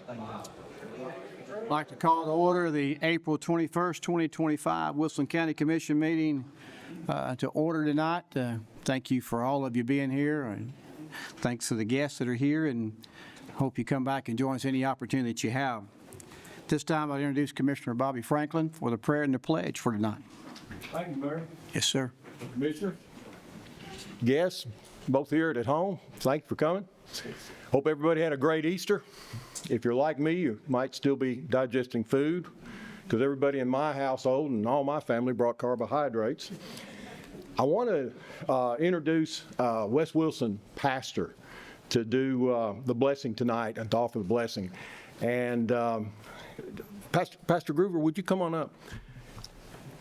I'd like to call to order the April 21st, 2025 Wilson County Commission meeting to order tonight. Thank you for all of you being here, and thanks to the guests that are here, and hope you come back and join us any opportunity that you have. This time I'll introduce Commissioner Bobby Franklin for the prayer and the pledge for tonight. Thank you, Mayor. Yes, sir. Commissioner. Guests, both here and at home, thank you for coming. Hope everybody had a great Easter. If you're like me, you might still be digesting food, because everybody in my household and all my family brought carbohydrates. I want to introduce Wes Wilson, pastor, to do the blessing tonight and to offer the blessing. And Pastor Groover, would you come on up?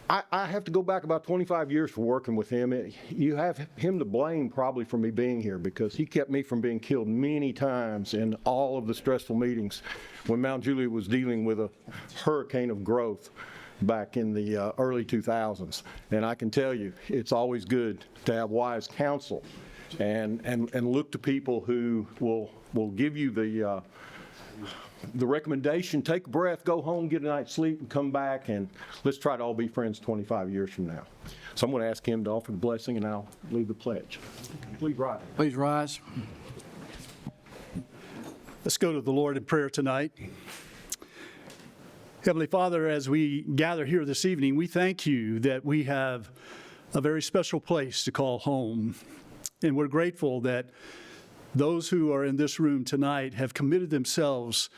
I have to go back about 25 years for working with him. You have him to blame probably for me being here, because he kept me from being killed many times in all of the stressful meetings when Mount Juliet was dealing with a hurricane of growth back in the early 2000s. And I can tell you, it's always good to have wise counsel and look to people who will give you the recommendation, take a breath, go home, get a night's sleep, and come back, and let's try to all be friends 25 years from now. So I'm going to ask him to offer the blessing, and I'll lead the pledge. Please rise. Please rise. Let's go to the Lord in prayer tonight. Heavenly Father, as we gather here this evening, we thank you that we have a very special place to call home. And we're grateful that those who are in this room tonight have committed themselves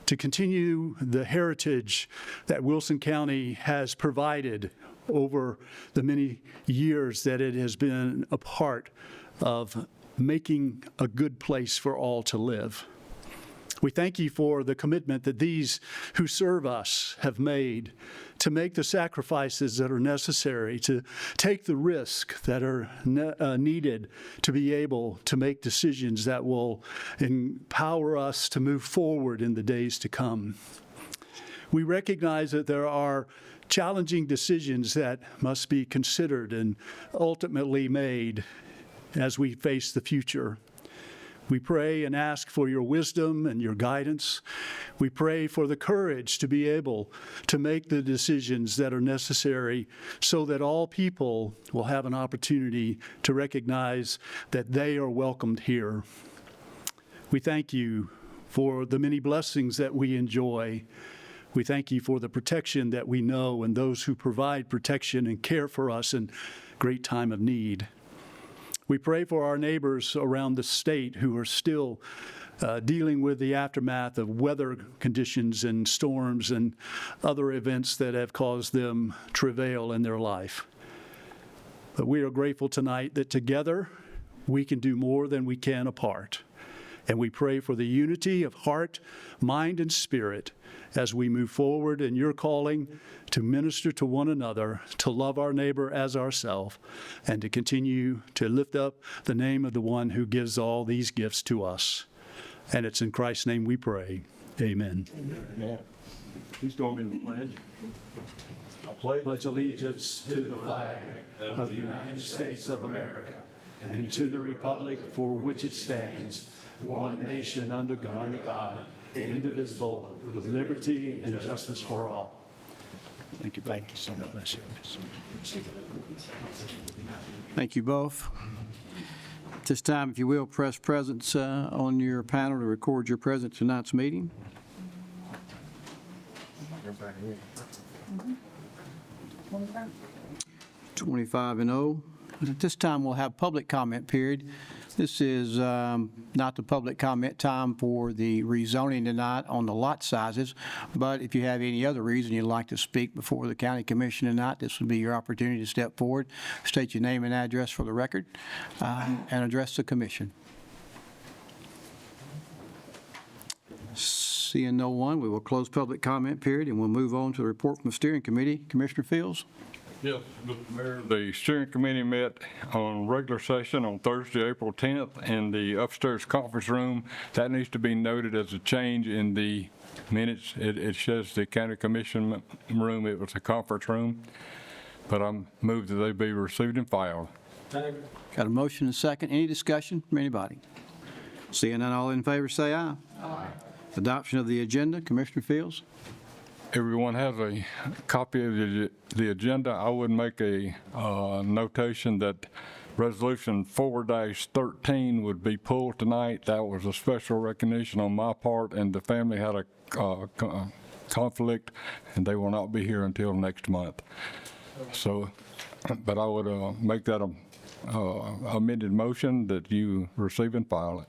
to continue the heritage that Wilson County has provided over the many years that it has been a part of making a good place for all to live. We thank you for the commitment that these who serve us have made to make the sacrifices that are necessary, to take the risk that are needed to be able to make decisions that will empower us to move forward in the days to come. We recognize that there are challenging decisions that must be considered and ultimately made as we face the future. We pray and ask for your wisdom and your guidance. We pray for the courage to be able to make the decisions that are necessary so that all people will have an opportunity to recognize that they are welcomed here. We thank you for the many blessings that we enjoy. We thank you for the protection that we know and those who provide protection and care for us in great time of need. We pray for our neighbors around the state who are still dealing with the aftermath of weather conditions and storms and other events that have caused them travail in their life. But we are grateful tonight that together we can do more than we can apart. And we pray for the unity of heart, mind, and spirit as we move forward in your calling to minister to one another, to love our neighbor as ourselves, and to continue to lift up the name of the one who gives all these gifts to us. And it's in Christ's name we pray. Amen. Amen. Please join me in the pledge. I Pledge allegiance to the flag of the United States of America and to the republic for which it stands, one nation under God, indivisible, with liberty and justice for all. Thank you. Thank you so much. Thank you both. At this time, if you will, press presence on your panel to record your presence at tonight's meeting. 25 and 0. At this time, we'll have public comment period. This is not the public comment time for the rezoning tonight on the lot sizes, but if you have any other reason you'd like to speak before the county commission tonight, this would be your opportunity to step forward, state your name and address for the record, and address the commission. Seeing no one, we will close public comment period and we'll move on to the report from the steering committee. Commissioner Fields. Yes, Mr. Mayor, the steering committee met on regular session on Thursday, April 10th in the upstairs conference room. That needs to be noted as a change in the minutes. It says the county commission room, it was a conference room, but I'm moved that they be received and filed. Got a motion and a second. Any discussion from anybody? Seeing none, all in favor say aye. Aye. Adoption of the agenda, Commissioner Fields. Everyone has a copy of the agenda. I would make a notation that Resolution 4-13 would be pulled tonight. That was a special recognition on my part, and the family had a conflict, and they will not be here until next month. So, but I would make that a amended motion that you receive and file it.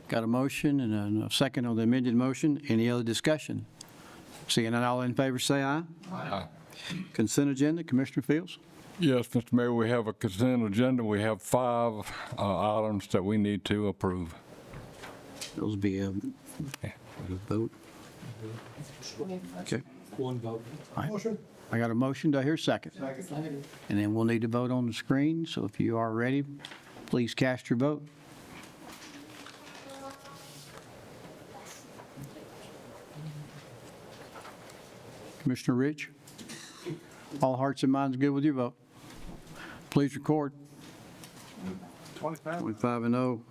Got a motion and a second on the amended motion. Any other discussion? Seeing none, all in favor say aye. Aye. Consent agenda, Commissioner Fields. Yes, Mr. Mayor, we have a consent agenda. We have 5 items that we need to approve. Those be a vote. Okay. One vote. I got a motion. Do I hear a second? Second. And then we'll need to vote on the screen. So if you are ready, please cast your vote. Commissioner Rich? All hearts and minds good with your vote? Please record. 25 and 0.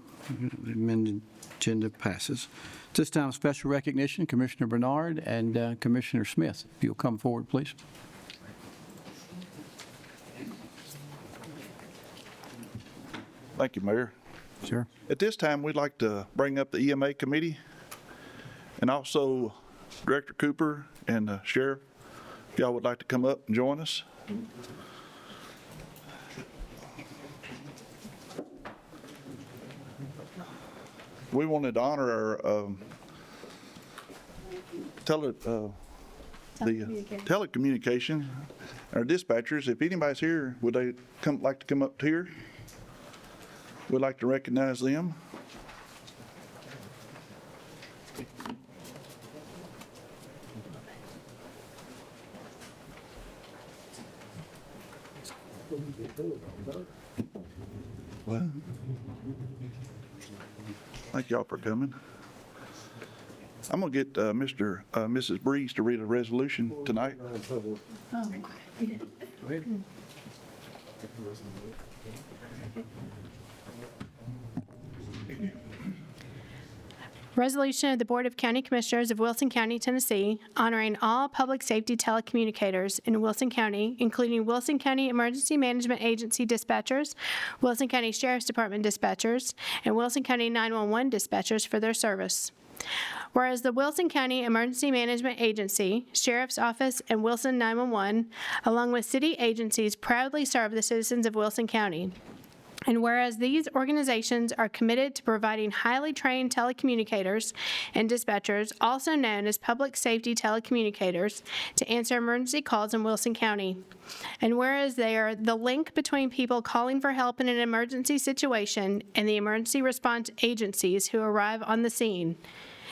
The amended agenda passes. This time, special recognition, Commissioner Bernard and Commissioner Smith. If you'll come forward, please. Thank you, Mayor. Sir. At this time, we'd like to bring up the EMA committee and also Director Cooper and the Sheriff. If y'all would like to come up and join us. We wanted to honor our telecommunication, our dispatchers. If anybody's here, would they like to come up here? We'd like to recognize them. Well, thank y'all for coming. I'm gonna get Mrs. Breeze to read a resolution tonight. Resolution of the Board of County Commissioners of Wilson County, Tennessee, honoring all public safety telecommunicators in Wilson County, including Wilson County Emergency Management Agency dispatchers, Wilson County Sheriff's Department dispatchers, and Wilson County 911 dispatchers for their service. Whereas the Wilson County Emergency Management Agency, Sheriff's Office, and Wilson 911, along with city agencies, proudly serve the citizens of Wilson County. And whereas these organizations are committed to providing highly trained telecommunicators and dispatchers, also known as public safety telecommunicators, to answer emergency calls in Wilson County. And whereas they are the link between people calling for help in an emergency situation and the emergency response agencies who arrive on the scene.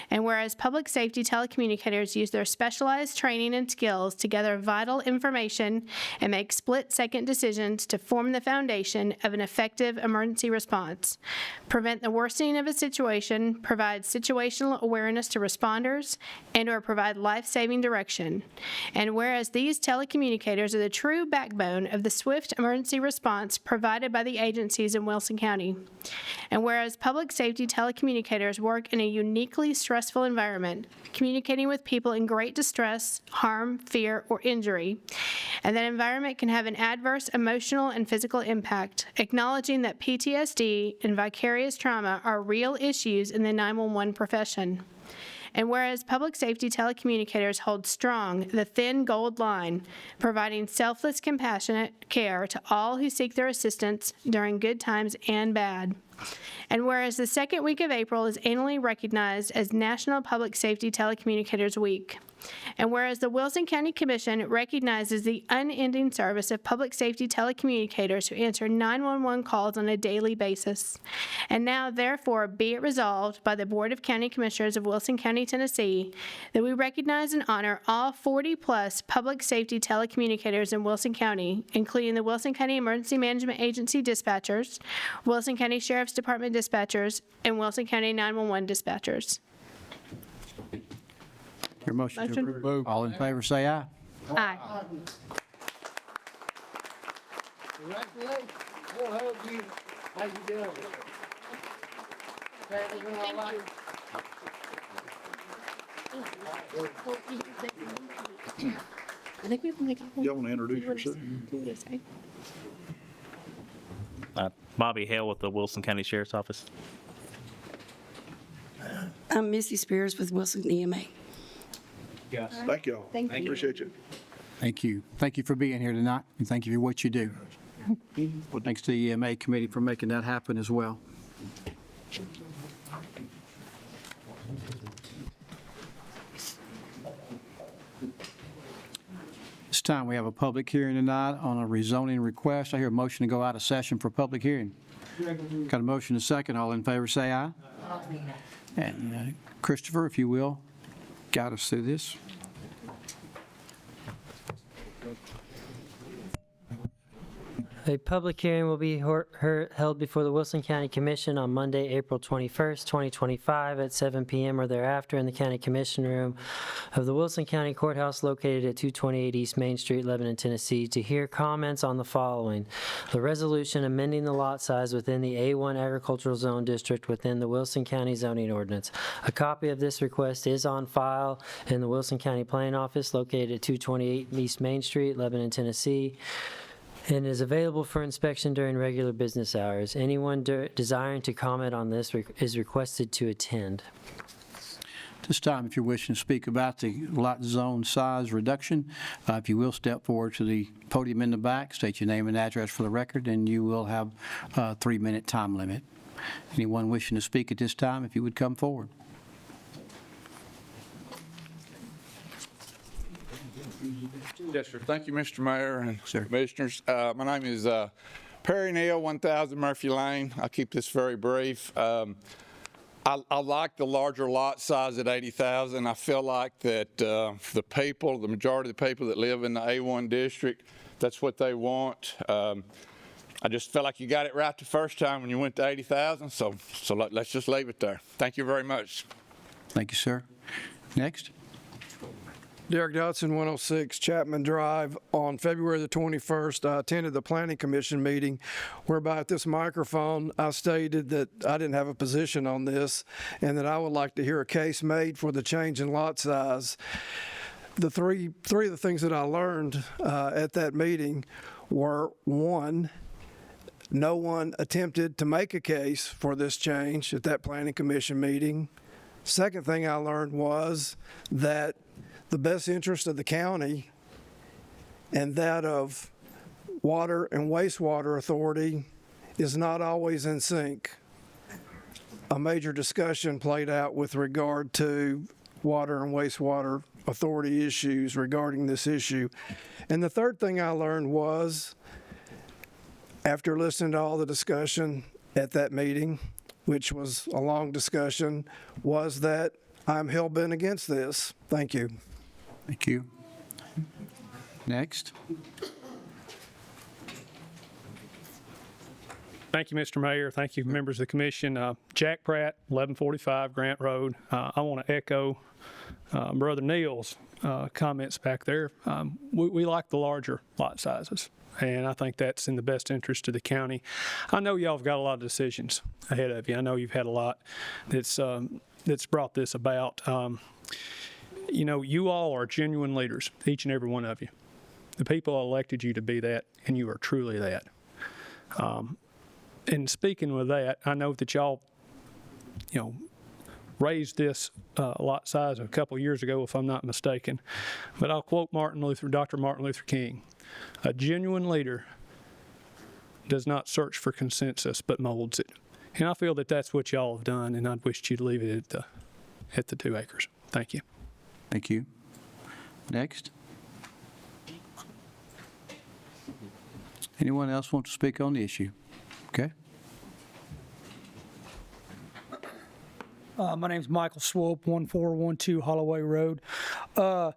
And whereas public safety telecommunicators use their specialized training and skills to gather vital information and make split-second decisions to form the foundation of an effective emergency response, prevent the worsening of a situation, provide situational awareness to responders, and/or provide life-saving direction. And whereas these telecommunicators are the true backbone of the swift emergency response provided by the agencies in Wilson County. And whereas public safety telecommunicators work in a uniquely stressful environment, communicating with people in great distress, harm, fear, or injury, and that environment can have an adverse emotional and physical impact, acknowledging that PTSD and vicarious trauma are real issues in the 911 profession. And whereas public safety telecommunicators hold strong the thin gold line, providing selfless, compassionate care to all who seek their assistance during good times and bad. And whereas the second week of April is annually recognized as National Public Safety Telecommunicators Week. And whereas the Wilson County Commission recognizes the unending service of public safety telecommunicators who answer 911 calls on a daily basis. And now, therefore, be it resolved by the Board of County Commissioners of Wilson County, Tennessee, that we recognize and honor all 40-plus public safety telecommunicators in Wilson County, including the Wilson County Emergency Management Agency dispatchers, Wilson County Sheriff's Department dispatchers, and Wilson County 911 dispatchers. Your motion to Motion. approve. All in favor say aye. Aye. Congratulations. We'll help you. How you doing? Thank you. I think we have like. Y'all want to introduce yourself? Bobby Hale with the Wilson County Sheriff's Office. I'm Missy Spears with Wilson EMA. Thank y'all. Thank you. Appreciate you. Thank you. Thank you for being here tonight, and thank you for what you do. Thanks to the EMA committee for making that happen as well. This time, we have a public hearing tonight on a rezoning request. I hear a motion to go out of session for public hearing. Got a motion and a second. All in favor, say aye. And Christopher, if you will, guide us through this. A public hearing will be held before the Wilson County Commission on Monday, April 21st, 2025 at 7 p.m. or thereafter in the County Commission Room of the Wilson County Courthouse located at 228 East Main Street, Lebanon, Tennessee, to hear comments on the following: the resolution amending the lot size within the A1 Agricultural Zone District within the Wilson County zoning ordinance. A copy of this request is on file in the Wilson County Planning Office located at 228 East Main Street, Lebanon, Tennessee, and is available for inspection during regular business hours. Anyone desiring to comment on this is requested to attend. This time, if you're wishing to speak about the lot zone size reduction, if you will step forward to the podium in the back, state your name and address for the record, and you will have a 3-minute time limit. Anyone wishing to speak at this time, if you would come forward. Yes, sir. Thank you, Mr. Mayor and Commissioners. My name is Perry Neal, 1000 Murphy Lane. I'll keep this very brief. I like the larger lot size at 80,000. I feel like that the majority of the people that live in the A1 district, that's what they want. I just felt like you got it right the first time when you went to 80,000, so let's just leave it there. Thank you very much. Thank you, sir. Next. Derek Dodson, 106 Chapman Drive. On February the 21st, I attended the Planning Commission meeting whereby at this microphone I stated that I didn't have a position on this and that I would like to hear a case made for the change in lot size. The three of the things that I learned at that meeting were: one, no one attempted to make a case for this change at that Planning Commission meeting. Second thing I learned was that the best interest of the county and that of Water and Wastewater Authority is not always in sync. A major discussion played out with regard to Water and Wastewater Authority issues regarding this issue. And the third thing I learned was, after listening to all the discussion at that meeting, which was a long discussion, was that I'm hell-bent against this. Thank you. Thank you. Next. Thank you, Mr. Mayor. Thank you, members of the commission. Jack Pratt, 1145 Grant Road. I want to echo Brother Neal's comments back there. We like the larger lot sizes, and I think that's in the best interest of the county. I know y'all have got a lot of decisions ahead of you. I know you've had a lot that's brought this about. You know, you all are genuine leaders, each and every one of you. The people elected you to be that, and you are truly that. And speaking with that, I know that y'all, raised this lot size a couple years ago, if I'm not mistaken. But I'll quote Dr. Martin Luther King: "A genuine leader does not search for consensus, but molds it." And I feel that that's what y'all have done, and I'd wish you to leave it at the 2 acres. Thank you. Thank you. Next. Anyone else want to speak on the issue? Okay. My name's Michael Swope, 1412 Holloway Road. I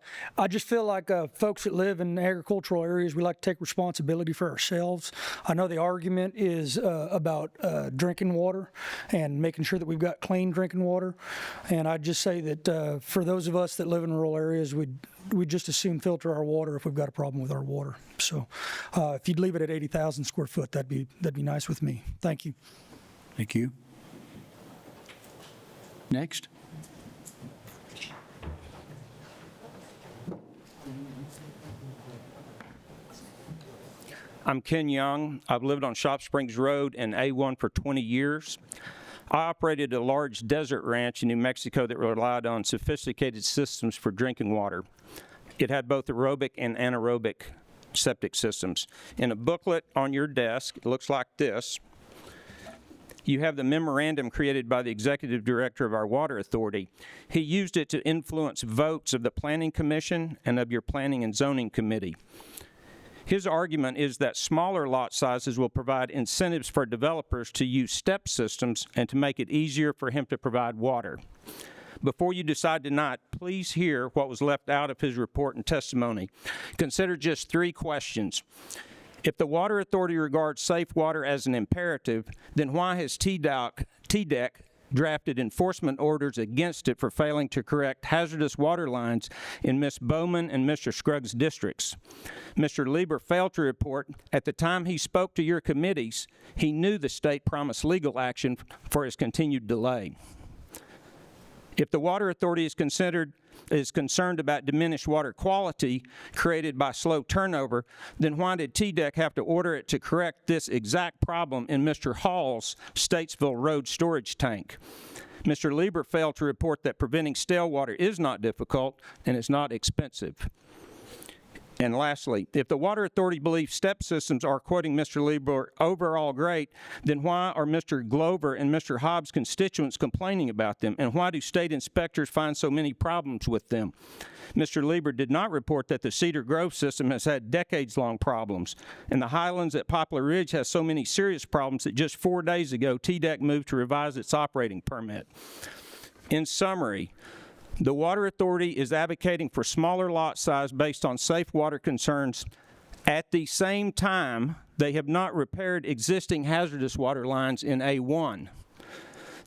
just feel like folks that live in agricultural areas, we like to take responsibility for ourselves. I know the argument is about drinking water and making sure that we've got clean drinking water. And I'd just say that for those of us that live in rural areas, we'd just as soon filter our water if we've got a problem with our water. So if you'd leave it at 80,000 square foot, that'd be nice with me. Thank you. Thank you. Next. I'm Ken Young. I've lived on Shop Springs Road and A1 for 20 years. I operated a large desert ranch in New Mexico that relied on sophisticated systems for drinking water. It had both aerobic and anaerobic septic systems. In a booklet on your desk, it looks like this. You have the memorandum created by the executive director of our water authority. He used it to influence votes of the Planning Commission and of your Planning and Zoning Committee. His argument is that smaller lot sizes will provide incentives for developers to use step systems and to make it easier for him to provide water. Before you decide tonight, please hear what was left out of his report and testimony. Consider just 3 questions. If the Water Authority regards safe water as an imperative, then why has TDEC drafted enforcement orders against it for failing to correct hazardous water lines in Ms. Bowman and Mr. Scruggs' districts? Mr. Lieber failed to report at the time he spoke to your committees, he knew the state promised legal action for his continued delay. If the Water Authority is concerned about diminished water quality created by slow turnover, then why did TDEC have to order it to correct this exact problem in Mr. Hall's Statesville Road storage tank? Mr. Lieber failed to report that preventing stale water is not difficult and is not expensive. And lastly, if the Water Authority believes step systems are, quoting Mr. Lieber, overall great, then why are Mr. Glover and Mr. Hobbs' constituents complaining about them? And why do state inspectors find so many problems with them? Mr. Lieber did not report that the Cedar Grove system has had decades-long problems, and the Highlands at Poplar Ridge has so many serious problems that just 4 days ago, TDEC moved to revise its operating permit. In summary, the Water Authority is advocating for smaller lot size based on safe water concerns. At the same time, they have not repaired existing hazardous water lines in A1.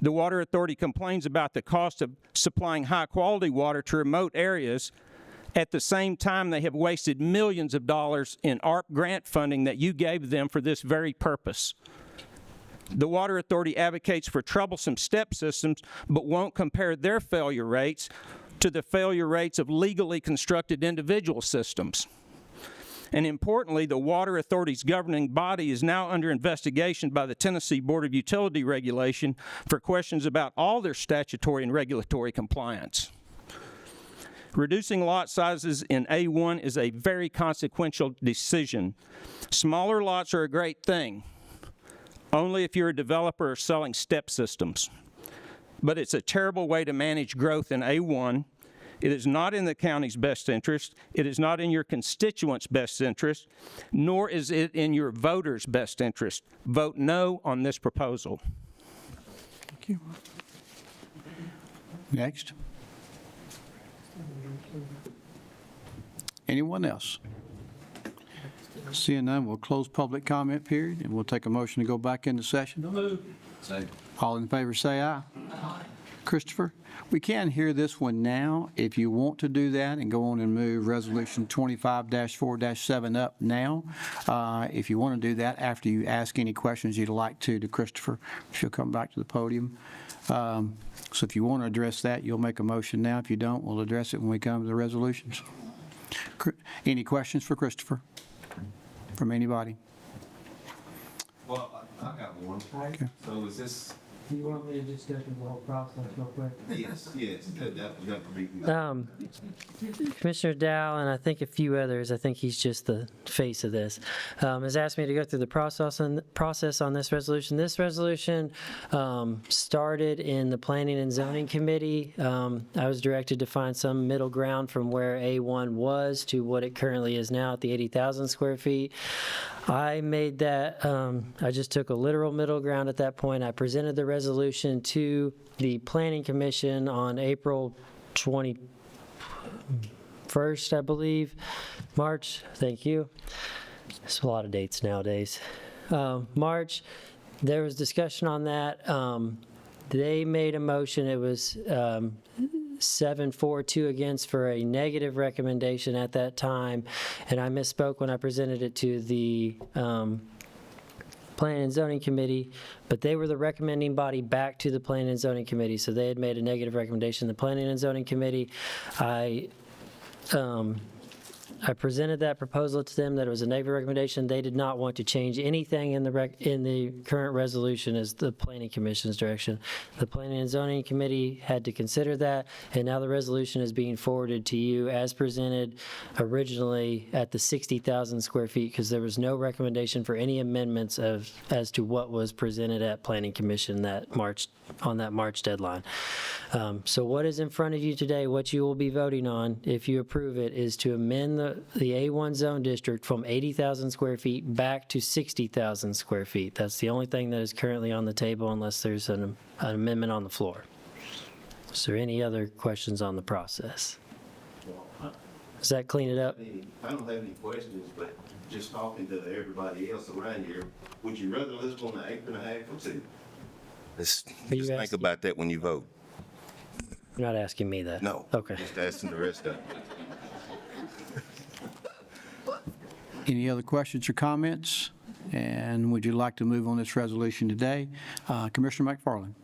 The Water Authority complains about the cost of supplying high-quality water to remote areas. At the same time, they have wasted millions of dollars in ARP grant funding that you gave them for this very purpose. The Water Authority advocates for troublesome step systems, but won't compare their failure rates to the failure rates of legally constructed individual systems. And importantly, the Water Authority's governing body is now under investigation by the Tennessee Board of Utility Regulation for questions about all their statutory and regulatory compliance. Reducing lot sizes in A1 is a very consequential decision. Smaller lots are a great thing, only if you're a developer or selling step systems. But it's a terrible way to manage growth in A1. It is not in the county's best interest. It is not in your constituents' best interest, nor is it in your voters' best interest. Vote no on this proposal. Thank you. Next. Anyone else? Seeing none, we'll close public comment period, and we'll take a motion to go back into session. All in favor, say aye. Christopher, we can hear this one now. If you want to do that and go on and move Resolution 25-4-7 up now, if you want to do that after you ask any questions you'd like to Christopher, she'll come back to the podium. So if you want to address that, you'll make a motion now. If you don't, we'll address it when we come to the resolutions. Any questions for Christopher from anybody? Well, I got one. Okay. So is this? Do you want me to just go through the whole process real quick? Yes, that would be. Commissioner Dow, and I think a few others, I think he's just the face of this, has asked me to go through the process on this resolution. This resolution started in the Planning and Zoning Committee. I was directed to find some middle ground from where A1 was to what it currently is now at the 80,000 square feet. I made that, I just took a literal middle ground at that point. I presented the resolution to the Planning Commission on April 21st, I believe. March, thank you. There's a lot of dates nowadays. March, there was discussion on that. They made a motion. It was 7-4-2 against for a negative recommendation at that time, and I misspoke when I presented it to the Planning and Zoning Committee, but they were the recommending body back to the Planning and Zoning Committee, so they had made a negative recommendation. The Planning and Zoning Committee, I I presented that proposal to them, that it was a negative recommendation. They did not want to change anything in the current resolution as the Planning Commission's direction. The Planning and Zoning Committee had to consider that, and now the resolution is being forwarded to you as presented originally at the 60,000 square feet, because there was no recommendation for any amendments as to what was presented at Planning Commission on that March deadline. So what is in front of you today, what you will be voting on, if you approve it, is to amend the A1 zone district from 80,000 square feet back to 60,000 square feet. That's the only thing that is currently on the table unless there's an amendment on the floor. Is there any other questions on the process? Does that clean it up? I don't have any questions, but just talking to everybody else around here, would you rather live on an acre and a half or two? Just think about that when you vote. You're not asking me that? No. Okay. Just asking the rest of them. Any other questions or comments? And would you like to move on this resolution today? Commissioner McFarland.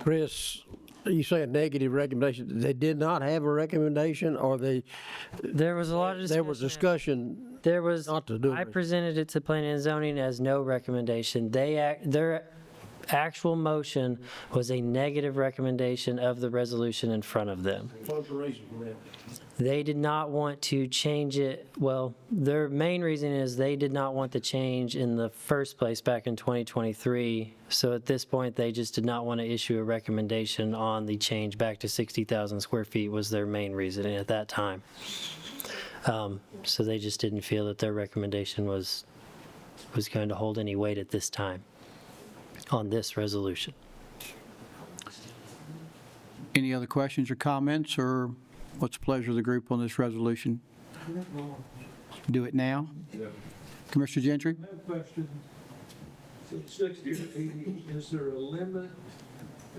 Chris, you say a negative recommendation. They did not have a recommendation, or there was a lot of discussion. There was discussion. There was. Not to do I it. presented it to Planning and Zoning as no recommendation. Their actual motion was a negative recommendation of the resolution in front of them. What was the reason for that? They did not want to change it. Well, their main reason is they did not want the change in the first place back in 2023. So at this point, they just did not want to issue a recommendation on the change back to 60,000 square feet was their main reasoning at that time. So they just didn't feel that their recommendation was going to hold any weight at this time on this resolution. Any other questions or comments, or what's the pleasure of the group on this resolution? Do it now? Commissioner Gentry? I have a question. So 60 to 80, is there a limit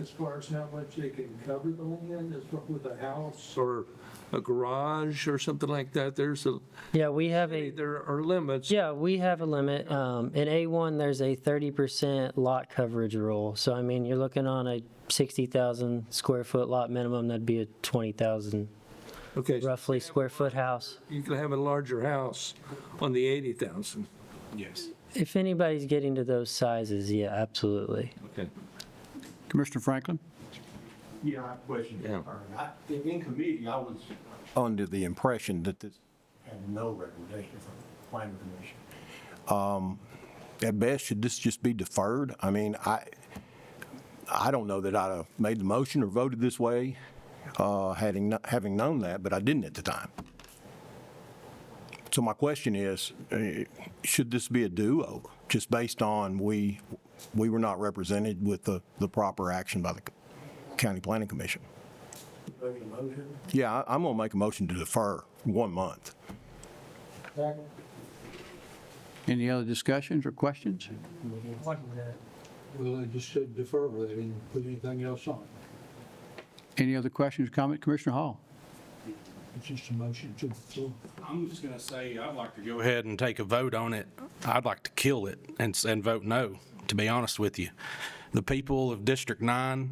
as far as how much they can cover the land, as far with a house or a garage or something like that? Yeah, we have there are limits. Yeah, we have a limit. In A1, there's a 30% lot coverage rule. So, I mean, you're looking on a 60,000 square foot lot minimum, that'd be a 20,000 roughly square foot house. You can have a larger house on the 80,000. Yes. If anybody's getting to those sizes, yeah, absolutely. Okay. Commissioner Franklin? Yeah, I have a question. Yeah. In committee, I was under the impression that this had no recommendation from the planning commission. At best, should this just be deferred? I mean, I don't know that I'd have made the motion or voted this way, having known that, but I didn't at the time. So my question is, should this be a do-over, just based on we were not represented with the proper action by the County Planning Commission? Yeah, I'm going to make a motion to defer 1 month. Any other discussions or questions? Well, I just said defer, they didn't put anything else on. Any other questions or comments? Commissioner Hall? It's just a motion to defer. I'm just going to say, I'd like to go ahead and take a vote on it. I'd like to kill it and vote no, to be honest with you. The people of District 9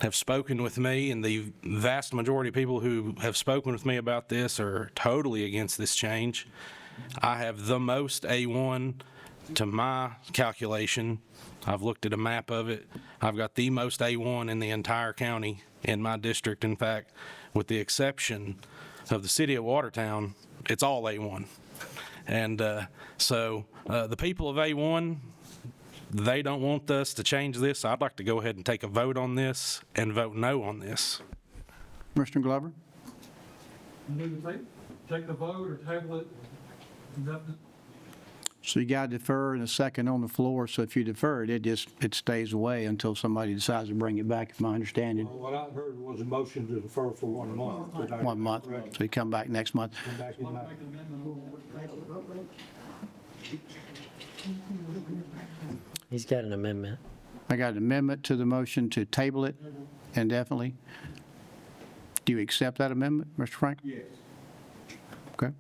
have spoken with me, and the vast majority of people who have spoken with me about this are totally against this change. I have the most A1 to my calculation. I've looked at a map of it. I've got the most A1 in the entire county in my district. In fact, with the exception of the city of Watertown, it's all A1. And so the people of A1, they don't want us to change this. I'd like to go ahead and take a vote on this and vote no on this. Commissioner Glover? Take the vote or table it. So you got to defer in a second on the floor, so if you defer it, it stays away until somebody decides to bring it back, if my understanding. What I heard was a motion to defer for 1 month. 1 month, so you come back next month. Come back in May. He's got an amendment. I got an amendment to the motion to table it indefinitely. Do you accept that amendment, Mr. Franklin? Yes. Okay.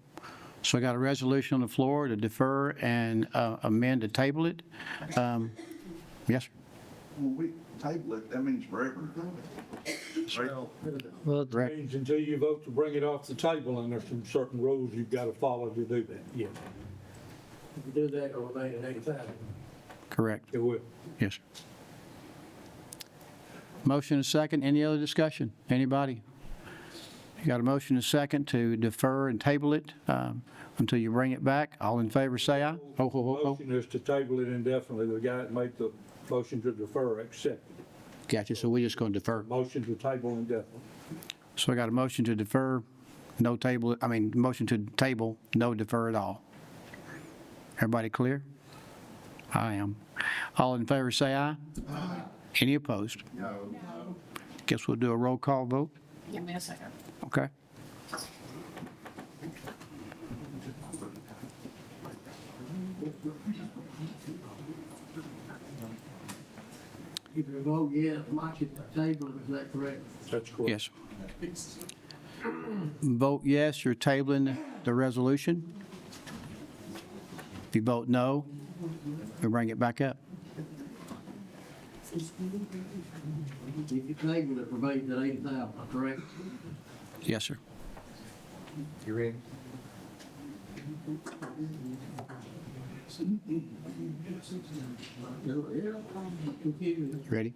So I got a resolution on the floor to defer and amend to table it. Yes, sir. When we table it, that means forever. Well, Change until you vote to bring it off the table, and there's some certain rules you've got to follow to do that. Yeah, If you do that, it'll remain at 80,000. Correct. it will. Yes, sir. Motion and second. Any other discussion? Anybody? You got a motion and second to defer and table it until you bring it back. All in favor, say aye. Ho, ho, ho, ho. Motion is to table it indefinitely. The guy that made the motion to defer accepted. Gotcha. So we're just going to defer. Motion to table indefinitely. So I got a motion to defer, no table, motion to table, no defer at all. Everybody clear? I am. All in favor, say aye. Aye. Any opposed? No. Guess we'll do a roll call vote. Give me a second. Okay. If you vote yes, march it to table, is that correct? That's correct. Yes. Vote yes, you're tabling the resolution. If you vote no, we bring it back up. If you table it, remains at 80,000, correct? Yes, sir. You ready? Ready?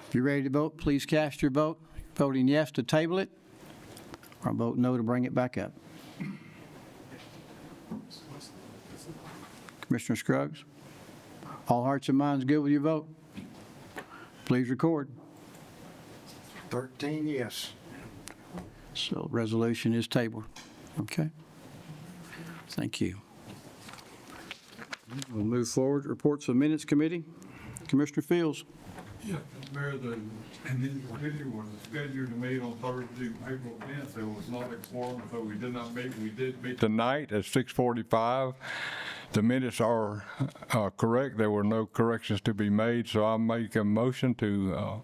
If you're ready to vote, please cast your vote. Voting yes to table it, or vote no to bring it back up. Commissioner Scruggs? All hearts and minds good with your vote? Please record. 13 yes. So resolution is tabled. Okay. Thank you. We'll move forward. Reports of Minutes Committee. Commissioner Fields. Yeah, Mayor, the committee was scheduled to meet on Thursday, April 10th. There was not a quorum, so we did not meet. We did meet tonight at 6:45. The minutes are correct. There were no corrections to be made, so I make a motion to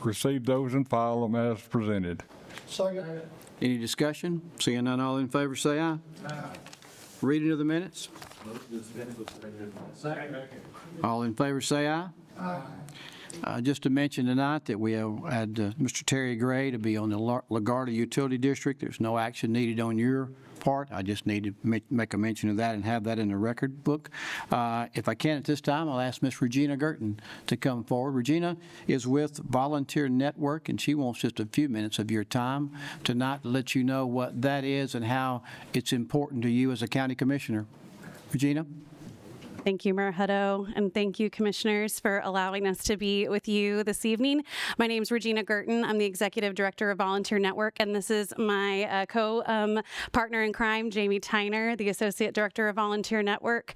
receive those and file them as presented. Second. Any discussion? Seeing none, all in favor, say aye. Aye. Reading of the minutes. All in favor, say aye. Aye. Just to mention tonight that we have had Mr. Terry Gray to be on the LaGuardia Utility District. There's no action needed on your part. I just need to make a mention of that and have that in the record book. If I can at this time, I'll ask Ms. Regina Girton to come forward. Regina is with Volunteer Network, and she wants just a few minutes of your time tonight to let you know what that is and how it's important to you as a county commissioner. Regina? Thank you, Mayor Hutto, and thank you, commissioners, for allowing us to be with you this evening. My name is Regina Girton. I'm the Executive Director of Volunteer Network, and this is my co-partner in crime, Jamie Tyner, the Associate Director of Volunteer Network.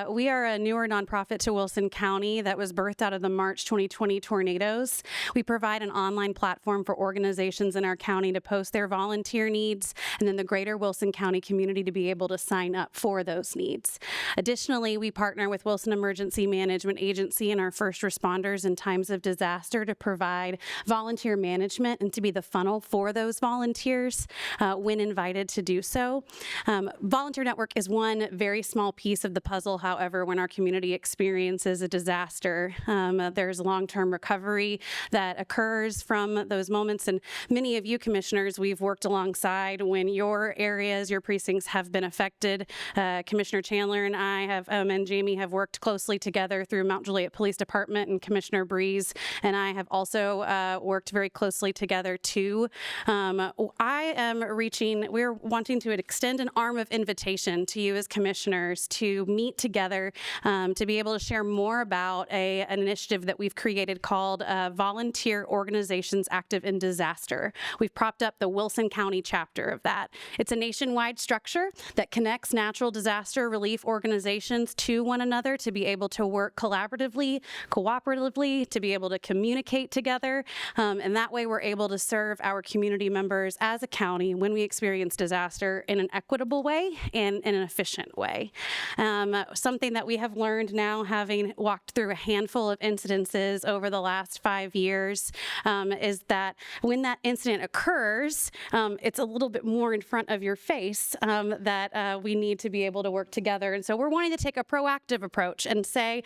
We are a newer nonprofit to Wilson County that was birthed out of the March 2020 tornadoes. We provide an online platform for organizations in our county to post their volunteer needs, and then the greater Wilson County community to be able to sign up for those needs. Additionally, we partner with Wilson Emergency Management Agency and our first responders in times of disaster to provide volunteer management and to be the funnel for those volunteers when invited to do so. Volunteer Network is one very small piece of the puzzle. However, when our community experiences a disaster, there's long-term recovery that occurs from those moments. And many of you commissioners, we've worked alongside when your areas, your precincts have been affected. Commissioner Chandler and I have, and Jamie have worked closely together through Mount Juliet Police Department, and Commissioner Breeze and I have also worked very closely together too. We're wanting to extend an arm of invitation to you as commissioners to meet together to be able to share more about an initiative that we've created called Volunteer Organizations Active in Disaster. We've propped up the Wilson County chapter of that. It's a nationwide structure that connects natural disaster relief organizations to one another to be able to work collaboratively, cooperatively, to be able to communicate together. And that way we're able to serve our community members as a county when we experience disaster in an equitable way and in an efficient way. Something that we have learned now, having walked through a handful of incidences over the last 5 years, is that when that incident occurs, it's a little bit more in front of your face that we need to be able to work together. And so we're wanting to take a proactive proactive approach and say,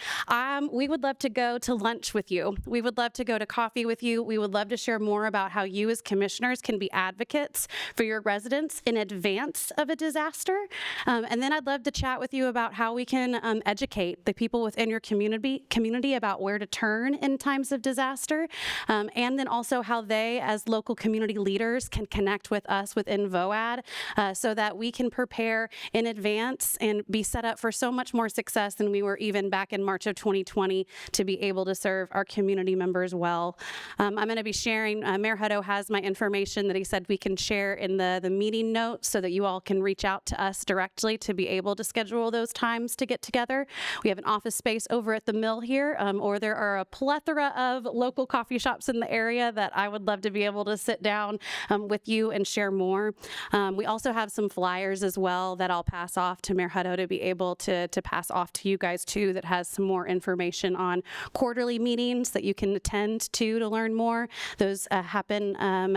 we would love to go to lunch with you. We would love to go to coffee with you. We would love to share more about how you as commissioners can be advocates for your residents in advance of a disaster. And then I'd love to chat with you about how we can educate the people within your community about where to turn in times of disaster. And then also how they, as local community leaders, can connect with us within VOAD so that we can prepare in advance and be set up for so much more success than we were even back in March of 2020 to be able to serve our community members well. I'm going to be sharing, Mayor Hutto has my information that he said we can share in the meeting notes so that you all can reach out to us directly to be able to schedule those times to get together. We have an office space over at the mill here, or there are a plethora of local coffee shops in the area that I would love to be able to sit down with you and share more. We also have some flyers as well that I'll pass off to Mayor Hutto to be able to pass off to you guys too, that has some more information on quarterly meetings that you can attend to learn more. Those happen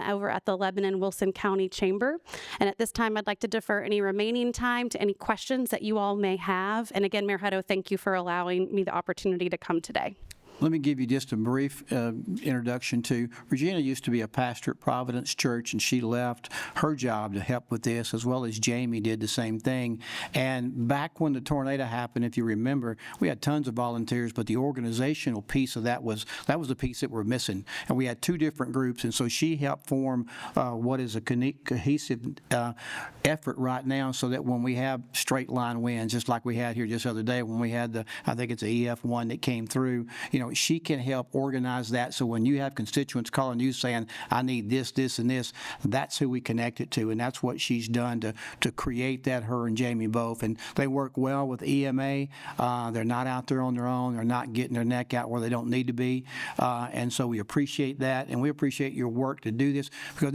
over at the Lebanon-Wilson County Chamber. And at this time, I'd like to defer any remaining time to any questions that you all may have. And again, Mayor Hutto, thank you for allowing me the opportunity to come today. Let me give you just a brief introduction to Regina. Used to be a pastor at Providence Church, and she left her job to help with this, as well as Jamie did the same thing. And back when the tornado happened, if you remember, we had tons of volunteers, but the organizational piece of that was the piece that we're missing. And we had two different groups, and so she helped form what is a cohesive effort right now, so that when we have straight line winds, just like we had here just the other day when we had the, I think it's the EF1 that came through, she can help organize that. So when you have constituents calling you saying, I need this, this, and this, that's who we connect it to. And that's what she's done to create that, her and Jamie both. And they work well with EMA. They're not out there on their own. They're not getting their neck out where they don't need to be. And so we appreciate that. And we appreciate your work to do this, because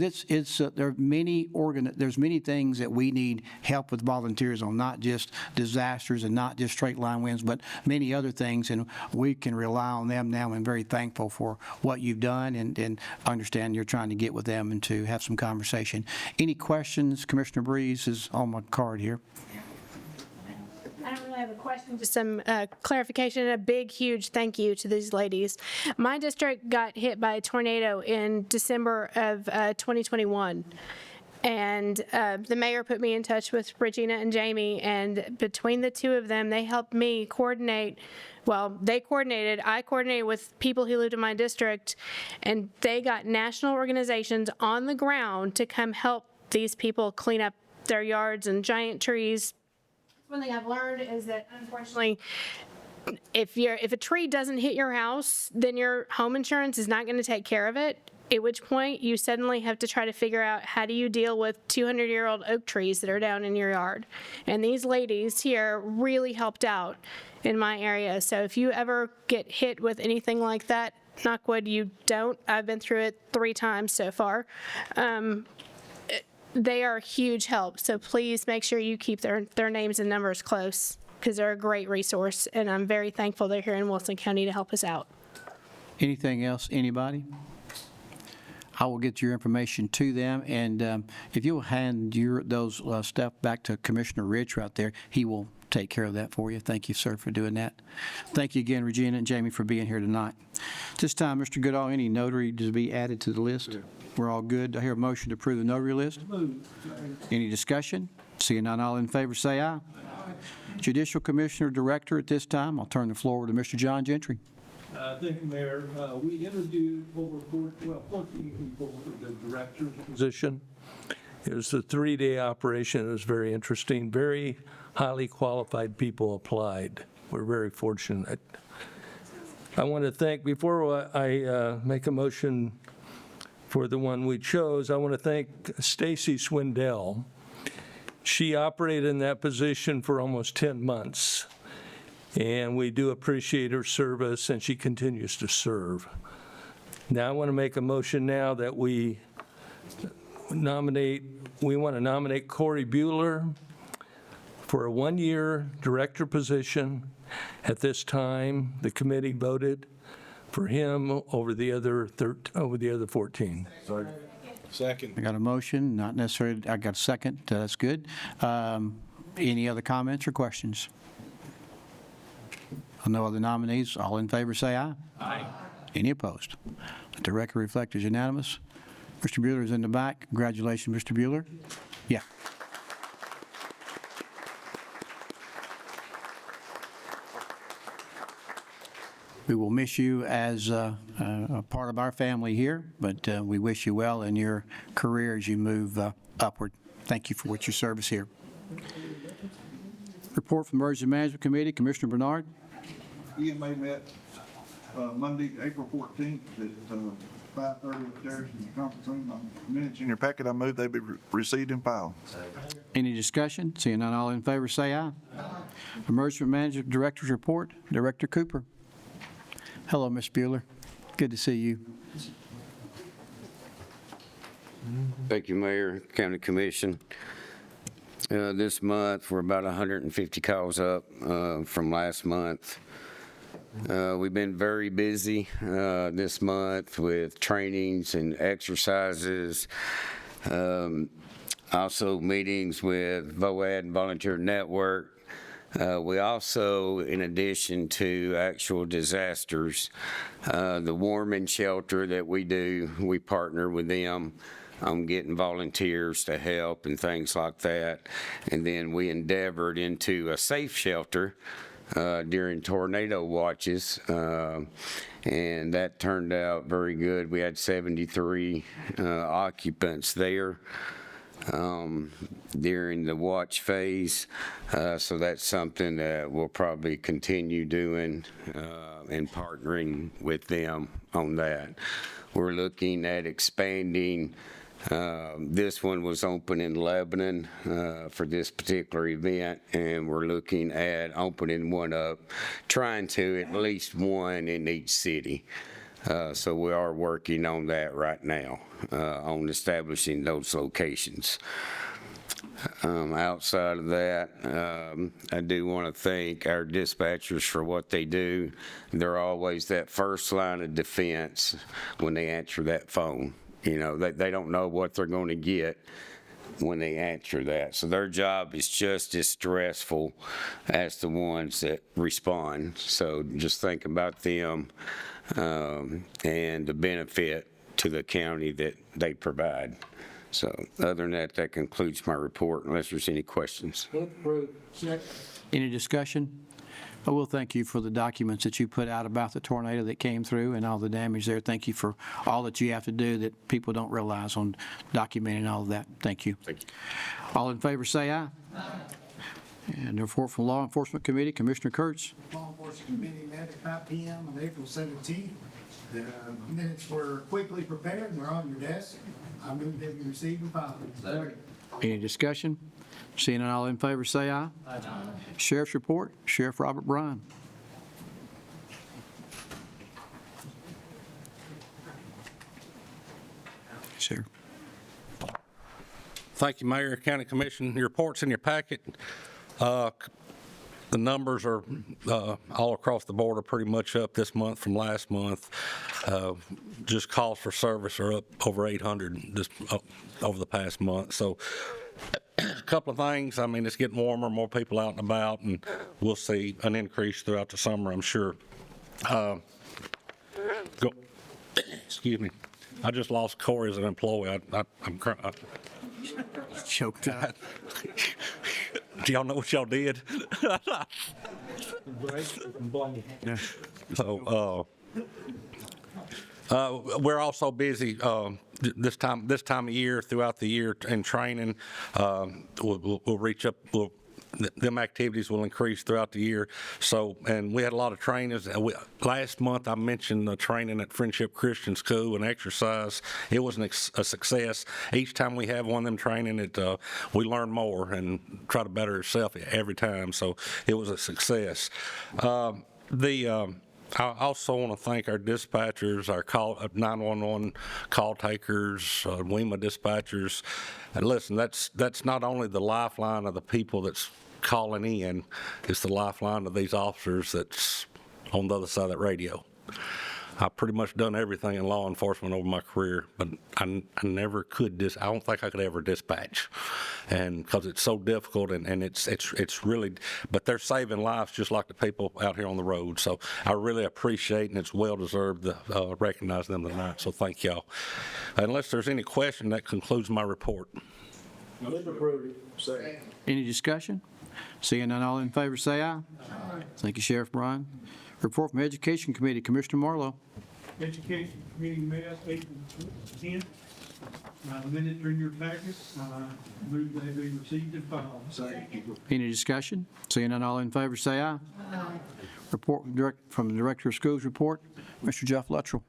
there's many things that we need help with volunteers on, not just disasters and not just straight line winds, but many other things. And we can rely on them now, and very thankful for what you've done, and understand you're trying to get with them and to have some conversation. Any questions? Commissioner Breeze is on my card here. I don't really have a question, just some clarification, and a big, huge thank you to these ladies. My district got hit by a tornado in December of 2021. And the mayor put me in touch with Regina and Jamie, and between the two of them, they helped me coordinate. Well, I coordinated with people who lived in my district, and they got national organizations on the ground to come help these people clean up their yards and giant trees. One thing I've learned is that, unfortunately, if a tree doesn't hit your house, then your home insurance is not going to take care of it. At which point you suddenly have to try to figure out, how do you deal with 200-year-old oak trees that are down in your yard? And these ladies here really helped out in my area. So if you ever get hit with anything like that, knock wood, you don't. I've been through it 3 times so far. They are a huge help. So please make sure you keep their names and numbers close, because they're a great resource. And I'm very thankful they're here in Wilson County to help us out. Anything else? Anybody? I will get your information to them, and if you'll hand those stuff back to Commissioner Rich right there, he will take care of that for you. Thank you, sir, for doing that. Thank you again, Regina and Jamie, for being here tonight. This time, Mr. Goodall, any notary to be added to the list? Yeah. We're all good. I hear a motion to approve the notary list. Any discussion? Seeing none, all in favor say aye. Judicial Commissioner Director at this time, I'll turn the floor over to Mr. John Gentry. Thank you, Mayor. We interviewed over 14 people for the director's position. It was a 3-day operation. It was very interesting. Very highly qualified people applied. We're very fortunate. I want to thank, before I make a motion for the one we chose, I want to thank Stacy Swindell. She operated in that position for almost 10 months. And we do appreciate her service, and she continues to serve. Now I want to make a motion now that we want to nominate Corey Bueller for a 1-year director position. At this time, the committee voted for him over the other 14. Second. I got a motion, not necessarily, I got a second. That's good. Any other comments or questions? No other nominees. All in favor, say aye. Aye. Any opposed? Let the record reflect is unanimous. Mr. Bueller is in the back. Congratulations, Mr. Bueller. Yeah. We will miss you as a part of our family here, but we wish you well in your career as you move upward. Thank you for what your service here. Report from Emergency Management Committee, Commissioner Bernard. EMA met Monday, April 14th at 5:30 upstairs in the conference room. Minutes in your packet, I move they be received and filed. Any discussion? Seeing none, all in favor, say aye. Emergency Management Director's report, Director Cooper. Hello, Ms. Bueller. Good to see you. Thank you, Mayor, County Commission. This month, we're about 150 calls up from last month. We've been very busy this month with trainings and exercises, also meetings with VOAD and Volunteer Network. We also, in addition to actual disasters, the warming shelter that we do, we partner with them on getting volunteers to help and things like that. And then we endeavored into a safe shelter during tornado watches, and that turned out very good. We had 73 occupants there during the watch phase, so that's something that we'll probably continue doing and partnering with them on that. We're looking at expanding. This one was open in Lebanon for this particular event, and we're looking at opening one up, trying to at least one in each city. So we are working on that right now, on establishing those locations. Outside of that, I do want to thank our dispatchers for what they do. They're always that first line of defense when they answer that phone. You know, they don't know what they're going to get when they answer that. So their job is just as stressful as the ones that respond. So just think about them and the benefit to the county that they provide. So other than that, that concludes my report, unless there's any questions. Any discussion? I will thank you for the documents that you put out about the tornado that came through and all the damage there. Thank you for all that you have to do that people don't realize on documenting all of that. Thank you. Thank you. All in favor, say aye. Aye. And the report from Law Enforcement Committee, Commissioner Kurtz. Law Enforcement Committee met at 5 p.m. on April 17th. The minutes were quickly prepared and they're on your desk. I move they be received and filed. Any discussion? Seeing none, all in favor, say aye. Aye. Sheriff's report, Sheriff Robert Bryan. Sir. Thank you, Mayor, County Commission. Your report's in your packet. The numbers are all across the board are pretty much up this month from last month. Just calls for service are up over 800 over the past month. So a couple of things. I mean, it's getting warmer, more people out and about, and we'll see an increase throughout the summer, I'm sure. Excuse me. I just lost Corey as an employee. I'm crying. Choked up. Do y'all know what y'all did? So we're also busy this time of year, throughout the year in training. We'll reach up. Them activities will increase throughout the year. So, and we had a lot of trainings. Last month, I mentioned the training at Friendship Christian School and exercise. It was a success. Each time we have one of them training, we learn more and try to better ourselves every time. So it was a success. I also want to thank our dispatchers, our 911 call takers, WEMA dispatchers. And listen, that's not only the lifeline of the people that's calling in, it's the lifeline of these officers that's on the other side of that radio. I've pretty much done everything in law enforcement over my career, but I never could I don't think I could ever dispatch, and because it's so difficult, and it's really, but they're saving lives just like the people out here on the road. So I really appreciate, and it's well deserved to recognize them tonight. So thank y'all. Unless there's any question, that concludes my report. Any discussion? Seeing none, all in favor, say aye. Thank you, Sheriff Bryan. Report from Education Committee, Commissioner Marlowe. Education Committee met April 10th. Minutes are in your packet. Move they be received and filed. Any discussion? Seeing none, all in favor, say aye. Report from the Director of Schools report, Mr. Jeff Luttrell.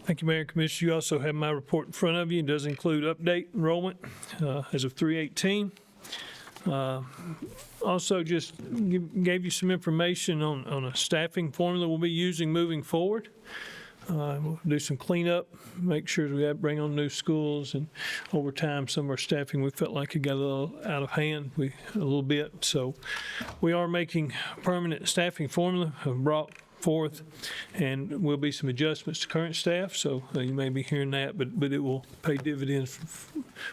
Thank you, Mayor and Commissioner. You also have my report in front of you. It does include update enrollment as of 3/18. Also, just gave you some information on a staffing formula we'll be using moving forward. We'll do some cleanup, make sure we bring on new schools, and over time, some of our staffing, we felt like it got a little out of hand, a little bit. So we are making permanent staffing formula, have brought forth, and will be some adjustments to current staff, so you may be hearing that, but it will pay dividends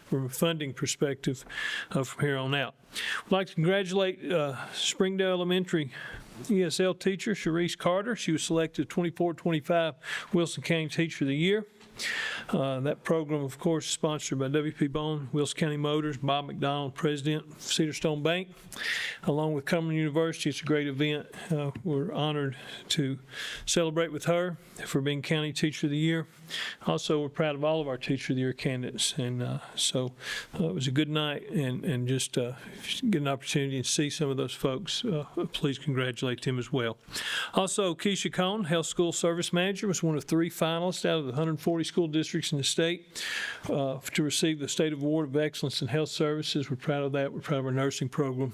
from a funding perspective from here on out. I'd like to congratulate Springdale Elementary ESL teacher Sharice Carter. She was selected 24-25 Wilson County Teacher of the Year. That program, of course, is sponsored by W.P. Bone, Wilson County Motors, Bob McDonald, President of Cedar Stone Bank, along with Cumberland University. It's a great event. We're honored to celebrate with her for being County Teacher of the Year. Also, we're proud of all of our Teacher of the Year candidates, and so it was a good night, and just get an opportunity to see some of those folks. Please congratulate them as well. Also, Keisha Cohn, Health School Service Manager, was one of 3 finalists out of the 140 school districts in the state to receive the State Award of Excellence in Health Services. We're proud of that. We're proud of our nursing program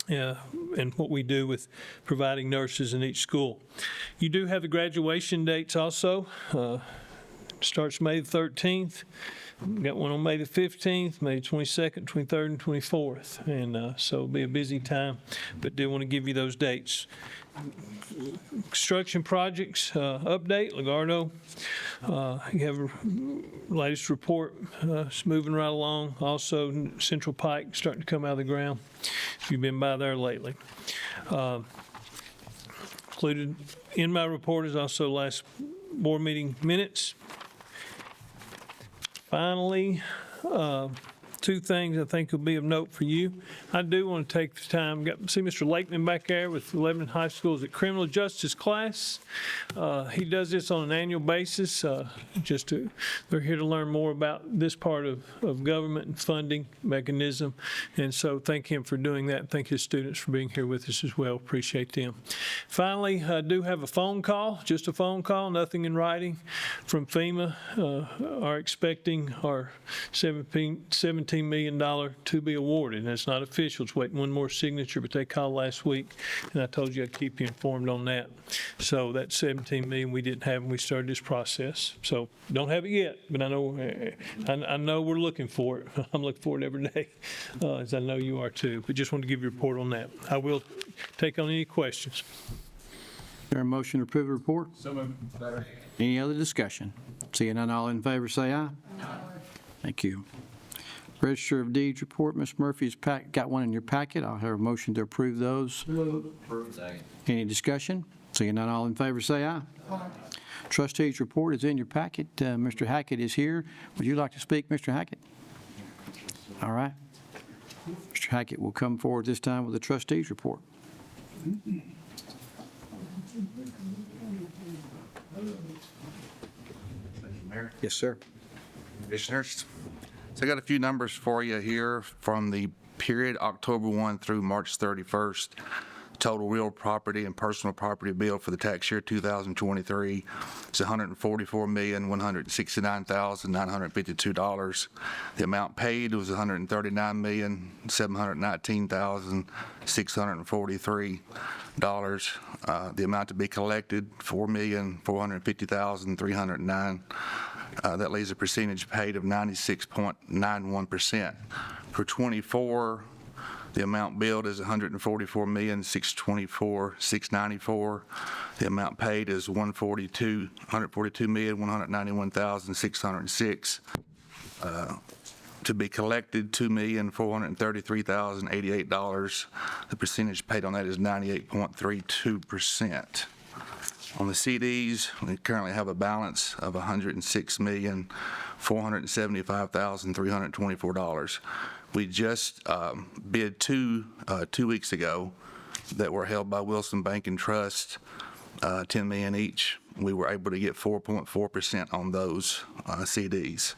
and what we do with providing nurses in each school. You do have the graduation dates also. Starts May the 13th. We've got one on May the 15th, May 22nd, 23rd, and 24th. And so it'll be a busy time, but did want to give you those dates. Construction projects update, Lagardo. You have a latest report. It's moving right along. Also, Central Pike starting to come out of the ground, if you've been by there lately. Included in my report is also last board meeting minutes. Finally, 2 things I think will be of note for you. I do want to take the time, see Mr. Lakeman back there with Lebanon High School's criminal justice class. He does this on an annual basis. They're here to learn more about this part of government and funding mechanism. And so thank him for doing that. Thank his students for being here with us as well. Appreciate them. Finally, I do have a phone call, just a phone call, nothing in writing, from FEMA. Are expecting our $17 million to be awarded. And it's not official. It's waiting one more signature, but they called last week, and I told you I'd keep you informed on that. So that $17 million we didn't have when we started this process. So don't have it yet, but I know we're looking for it. I'm looking for it every day, as I know you are too. But just want to give you a report on that. I will take on any questions. Is there a motion to approve the report? So moved. Any other discussion? Seeing none, all in favor, say aye. Thank you. Register of Deeds report, Ms. Murphy's got one in your packet. I'll have a motion to approve those. Any discussion? Seeing none, all in favor, say aye. Trustees report is in your packet. Mr. Hackett is here. Would you like to speak, Mr. Hackett? All right. Mr. Hackett will come forward this time with the trustees report. Mayor? Yes, sir. Commissioners, so I got a few numbers for you here from the period October 1 through March 31st. Total real property and personal property bill for the tax year 2023 is $144,169,952. The amount paid was $139,719,643. The amount to be collected, $4,450,309. That leaves a percentage paid of 96.91%. For 24, The amount billed is $144,624,694. The amount paid is $142,191,606. To be collected, $2,433,088. The percentage paid on that is 98.32%. On the CDs, we currently have a balance of $106,475,324. We just bid two weeks ago that were held by Wilson Bank and Trust, $10 million each. We were able to get 4.4% on those CDs.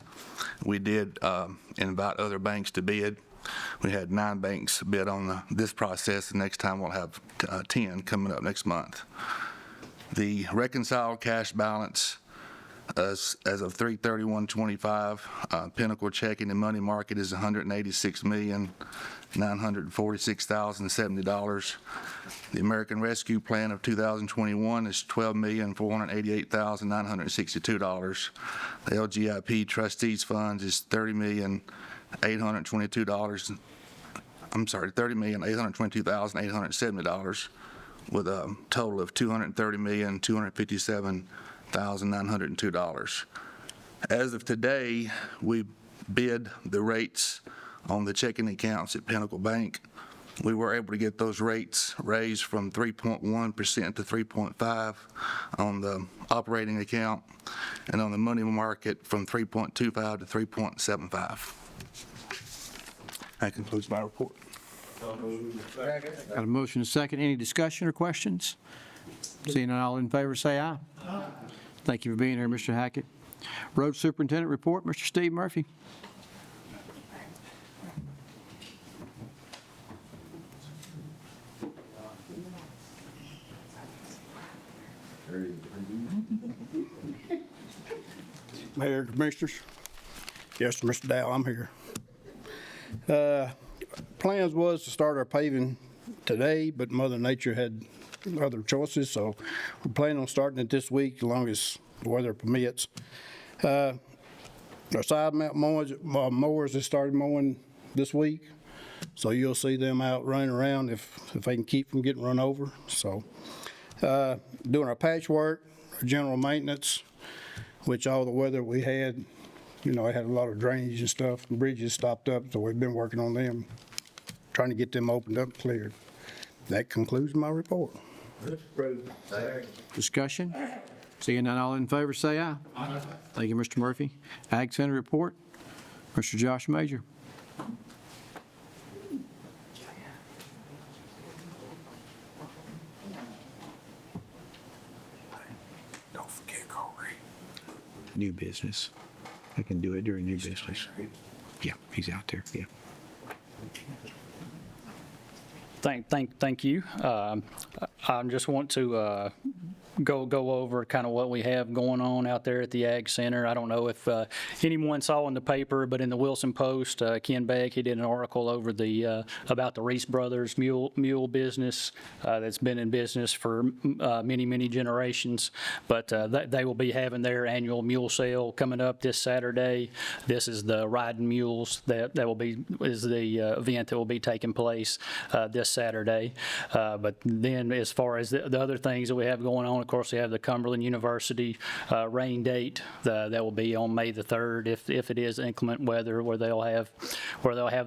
We did invite other banks to bid. We had 9 banks bid on this process. The next time we'll have 10 coming up next month. The reconciled cash balance as of 3/31/25, Pinnacle checking and money market is $186,946,070. The American Rescue Plan of 2021 is $12,488,962. The LGIP Trustees Funds is $30,822,870, with a total of $230,257,902. As of today, we bid the rates on the checking accounts at Pinnacle Bank. We were able to get those rates raised from 3.1% to 3.5% on the operating account, and on the money market from 3.25 to 3.75. That concludes my report. Got a motion and a second. Any discussion or questions? Seeing none, all in favor, say aye. Aye. Thank you for being here, Mr. Hackett. Road Superintendent report, Mr. Steve Murphy. Mayor, Commissioners. Yes, Mr. Dow, I'm here. Plans was to start our paving today, but Mother Nature had other choices, so we're planning on starting it this week as long as the weather permits. Our side mount mowers have started mowing this week, so you'll see them out running around if they can keep from getting run over. So doing our patchwork, our general maintenance, which all the weather we had, you know, I had a lot of drainage and stuff, and bridges stopped up, so we've been working on them, trying to get them opened up and cleared. That concludes my report. Discussion? Seeing none, all in favor, say aye. Aye. Thank you, Mr. Murphy. Ag Center report, Mr. Josh Major. Don't forget Corey. New business. I can do it during new business. Yeah, he's out there, yeah. Thank you. I just want to go over kind of what we have going on out there at the Ag Center. I don't know if anyone saw in the paper, but in the Wilson Post, Ken Beck, he did an article over the about the Reese Brothers mule business that's been in business for many generations. But they will be having their annual mule sale coming up this Saturday. This is the Riding Mules that will be the event that will be taking place this Saturday. But then, as far as the other things that we have going on, of course, we have the Cumberland University rain date that will be on May the 3rd, if it is inclement weather, where they'll have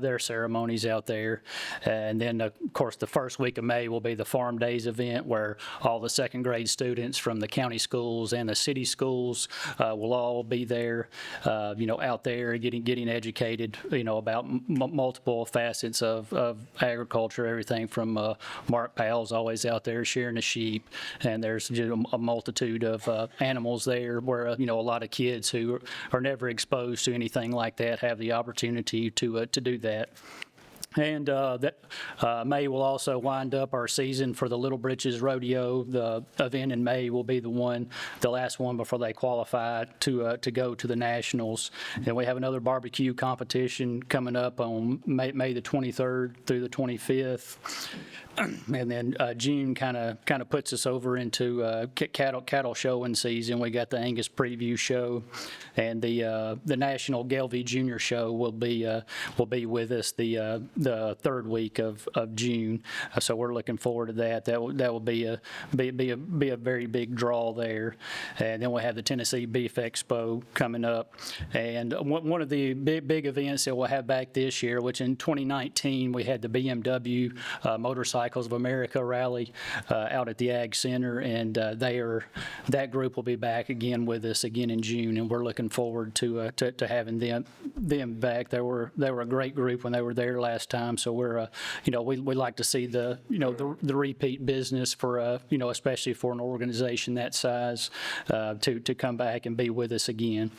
their ceremonies out there. And then, of course, the first week of May will be the Farm Days event, where all the second grade students from the county schools and the city schools will all be there, out there getting educated, about multiple facets of agriculture, everything from Mark Powell's always out there sharing the sheep, and there's a multitude of animals there where, a lot of kids who are never exposed to anything like that have the opportunity to do that. And May will also wind up our season for the Little Britches Rodeo. The event in May will be the last one before they qualify to go to the Nationals. And we have another barbecue competition coming up on May the 23rd through the 25th. And then June kind of puts us over into cattle showing season. We got the Angus Preview Show, and the National Gelby Junior Show will be with us the third week of June. So we're looking forward to that. That will be a very big draw there. And then we have the Tennessee Beef Expo coming up. And one of the big events that we'll have back this year, which in 2019 we had the BMW Motorcycles of America rally out at the Ag Center, and that group will be back again with us again in June, and we're looking forward to having them back. They were a great group when they were there last time, so we're we like to see the repeat business for especially for an organization that size to come back and be with us again.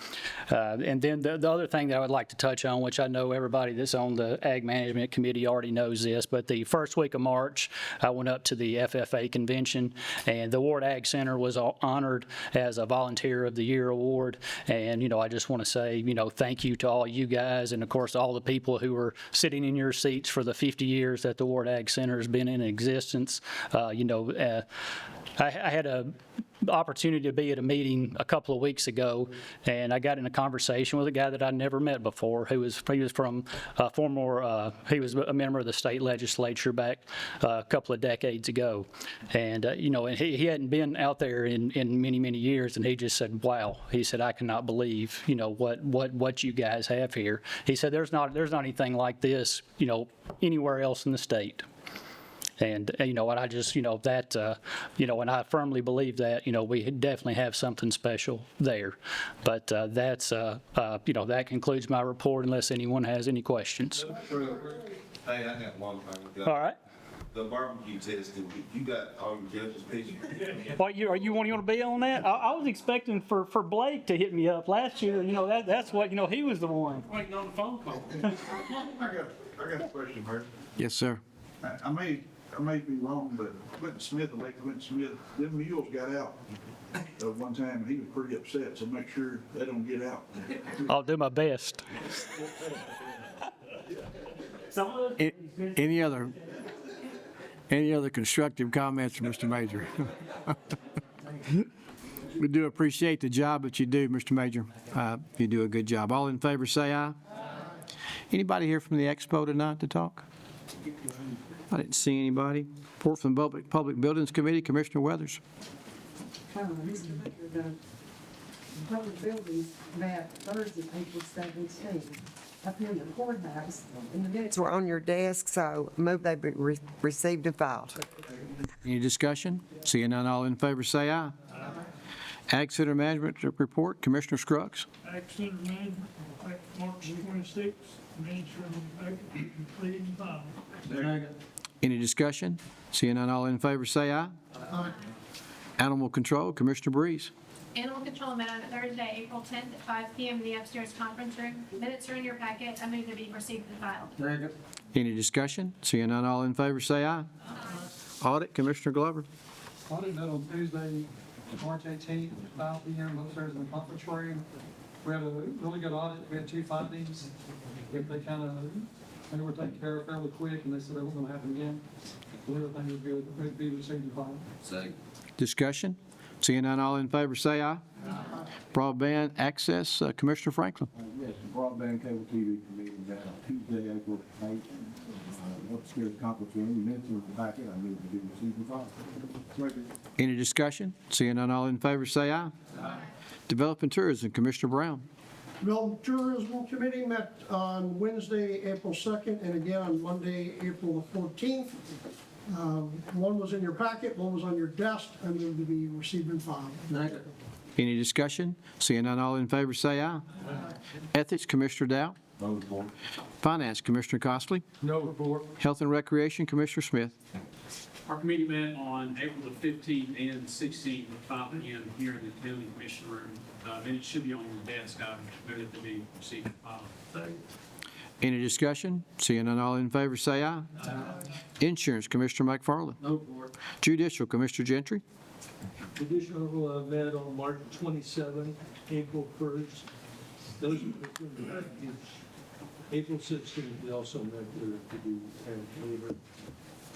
And then the other thing that I would like to touch on, which I know everybody that's on the Ag Management Committee already knows this, but the first week of March, I went up to the FFA convention, and the Ward Ag Center was honored as a Volunteer of the Year award. And, I just want to say, thank you to all you guys, and of course, all the people who are sitting in your seats for the 50 years that the Ward Ag Center has been in existence. I had an opportunity to be at a meeting a couple of weeks ago, and I got in a conversation with a guy that I'd never met before, he was from he was a member of the state legislature back a couple of decades ago, and and he hadn't been out there in many years, and he just said, wow, he said, I cannot believe what you guys have here. He said there's not anything like this anywhere else in the state. And, and I just, and I firmly believe that, we definitely have something special there. But that concludes my report unless anyone has any questions. Hey, I got one thing. All right. The barbecue testing, you got all your judges' pictures. What, you want to be on that? I was expecting for Blake to hit me up last year. That's what, he was the one. Waiting on the phone call. I got a question, Bert. Yes, sir. I may be wrong, but Clinton Smith, them mules got out one time, and he was pretty upset, so make sure they don't get out. I'll do my best. Any other constructive comments from Mr. Major? We do appreciate the job that you do, Mr. Major. You do a good job. All in favor, say aye. Anybody here from the expo tonight to talk? I didn't see anybody. Report from the Public Buildings Committee, Commissioner Weathers. Mr. Mayor, the public buildings met Thursday, April 17th, up here in the courthouse, and the minutes were on your desk, so move they be received and filed. Any discussion? Seeing none, all in favor, say aye. Ag Center Management Report, Commissioner Scruggs. Ag Center Management, March 26th, minutes from completed and filed. Any discussion? Seeing none, all in favor, say aye. Animal Control, Commissioner Breeze. Animal Control met on Thursday, April 10th at 5 p.m. in the upstairs conference room. Minutes are in your packet. I move to be received and filed. Any discussion? Seeing none, all in favor, say aye. Audit, Commissioner Glover. Audit met on Tuesday, March 18th, 5 p.m. upstairs in the conference room. We had a really good audit. We had 2 findings. They were taken care of fairly quick, and they said it wasn't going to happen again. So everything was good. It would be received and filed. Second. Discussion? Seeing none, all in favor, say aye. Broadband Access, Commissioner Franklin. Yes, the Broadband Cable TV Committee met on Tuesday, April 8th. Upstairs conference room, minutes in the packet. I move to be received and filed. Any discussion? Seeing none, all in favor, say aye. Development Tourism, Commissioner Brown. Development Tourism Committee met on Wednesday, April 2nd, and again on Monday, April the 14th. One was in your packet, one was on your desk, and will be received and filed. Any discussion? Seeing none, all in favor, say aye. Ethics, Commissioner Dow. No report. Finance, Commissioner Costley. No report. Health and Recreation, Commissioner Smith. Our committee met on April the 15th and 16th at 5 p.m. here in the county commission room. Minutes should be on your desk. I move to be received and filed. Any discussion? Seeing none, all in favor, say aye. Insurance, Commissioner McFarland. No report. Judicial, Commissioner Gentry. Judicial met on March 27th, April 1st. Those are the April 16th, we also met to do labor.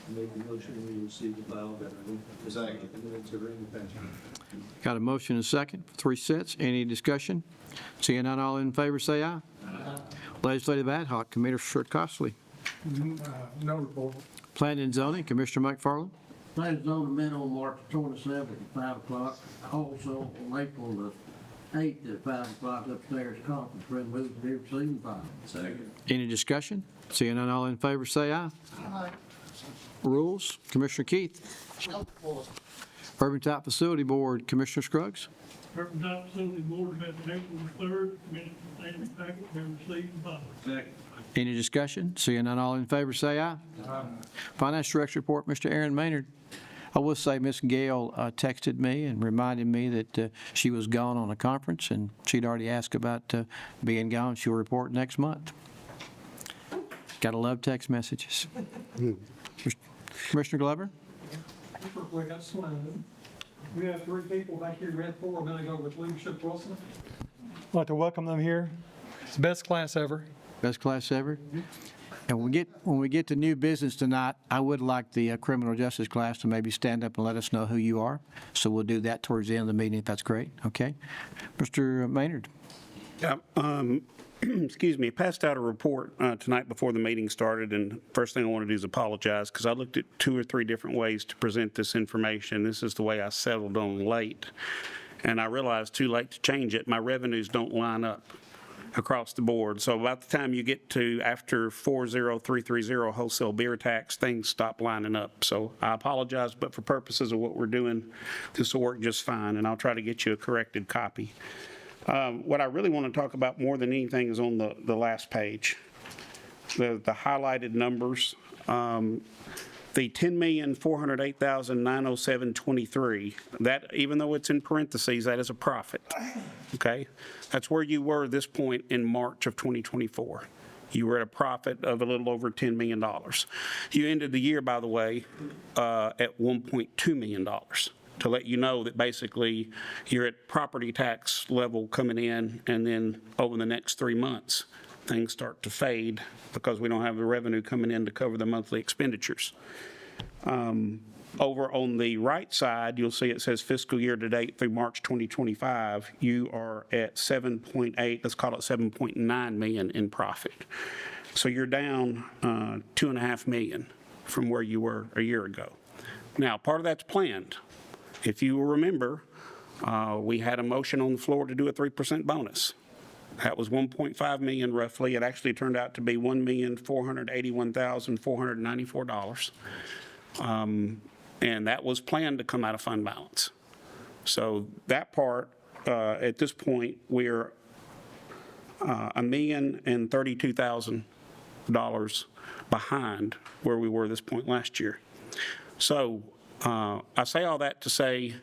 Make a motion, we receive the file. Second. And minutes are in the packet. Got a motion and a second for 3 sets. Any discussion? Seeing none, all in favor, say aye. Legislative Ad Hoc, Commissioner Costley. No report. Planning and Zoning, Commissioner McFarland. Planning Zone met on March 27th at 5 o'clock. Also on April the 8th at 5 o'clock upstairs conference room, move to be receiving file. Second. Any discussion? Seeing none, all in favor, say aye. Rules, Commissioner Keith. Urban Top Facility Board, Commissioner Scruggs. Urban Top Facility Board met on April 3rd, minutes of the standing packet, been received and filed. Second. Any discussion? Seeing none, all in favor, say aye. Finance Director Report, Mr. Aaron Maynard. I will say Ms. Gale texted me and reminded me that she was gone on a conference, and she'd already asked about being gone. She'll report next month. Gotta love text messages. Commissioner Glover? Real quick, I just want to, we have 3 people back here, we had 4 a minute ago with Leadership Wilson. I'd like to welcome them here. It's the best class ever. Best class ever. And when we get to new business tonight, I would like the criminal justice class to maybe stand up and let us know who you are. So we'll do that towards the end of the meeting, if that's great. Okay. Mr. Maynard. Yeah, excuse me, passed out a report tonight before the meeting started, and first thing I want to do is apologize because I looked at 2 or 3 different ways to present this information. This is the way I settled on late, and I realized too late to change it. My revenues don't line up across the board. So about the time you get to after 40330 wholesale beer tax, things stop lining up. So I apologize, but for purposes of what we're doing, this will work just fine, and I'll try to get you a corrected copy. What I really want to talk about more than anything is on the last page, the highlighted numbers. The $10,408,907.23, that, even though it's in parentheses, that is a profit, okay? That's where you were at this point in March of 2024. You were at a profit of a little over $10 million. You ended the year, by the way, at $1.2 million. To let you know that basically you're at property tax level coming in, and then over the next 3 months, things start to fade because we don't have the revenue coming in to cover the monthly expenditures. Over on the right side, you'll see it says fiscal year to date through March 2025, you are at 7.8, let's call it 7.9 million in profit. So you're down 2.5 million from where you were a year ago. Now, part of that's planned. If you will remember, we had a motion on the floor to do a 3% bonus. That was 1.5 million roughly. It actually turned out to be $1,481,494. And that was planned to come out of fund balance. So that part, at this point, we're $1,032,000 behind where we were at this point last year. So I say all that to say,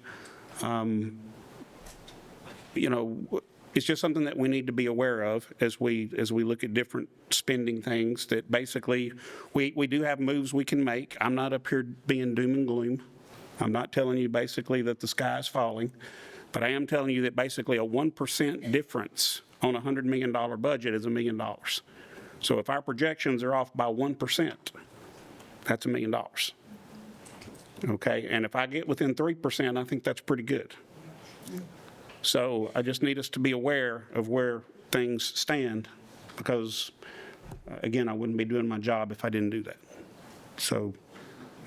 you know, it's just something that we need to be aware of as we look at different spending things, that basically we do have moves we can make. I'm not up here being doom and gloom. I'm not telling you basically that the sky is falling, but I am telling you that basically a 1% difference on a $100 million budget is $1 million. So if our projections are off by 1%, that's $1 million. Okay, and if I get within 3%, I think that's pretty good. So I just need us to be aware of where things stand, because, again, I wouldn't be doing my job if I didn't do that. So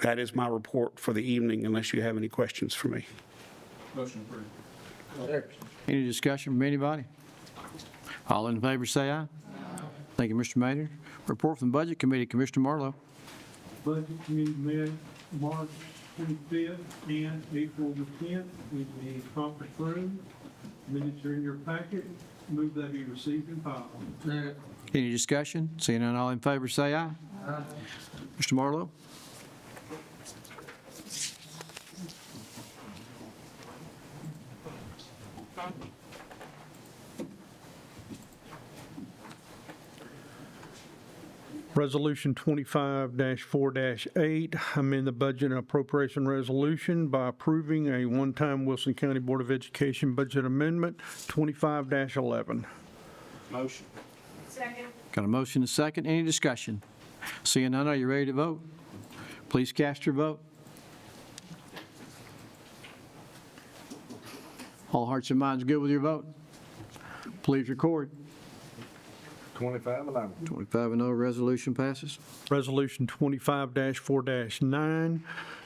that is my report for the evening, unless you have any questions for me. Motion approved. Any discussion from anybody? All in favor, say aye. Thank you, Mr. Maynard. Report from the Budget Committee, Commissioner Marlowe. Budget Committee met March 25th and April the 10th with the conference room. Minutes are in your packet. Move that be received and filed. Any discussion? Seeing none, all in favor, say aye. Mr. Marlowe. Resolution 25-4-8, amend the budget and appropriation resolution by approving a one-time Wilson County Board of Education budget amendment, 25-11. Motion. Second. Got a motion and a second. Any discussion? Seeing none, are you ready to vote? Please cast your vote. All hearts and minds good with your vote? Please record. 25-11. 25-0, resolution passes. Resolution 25-4-9,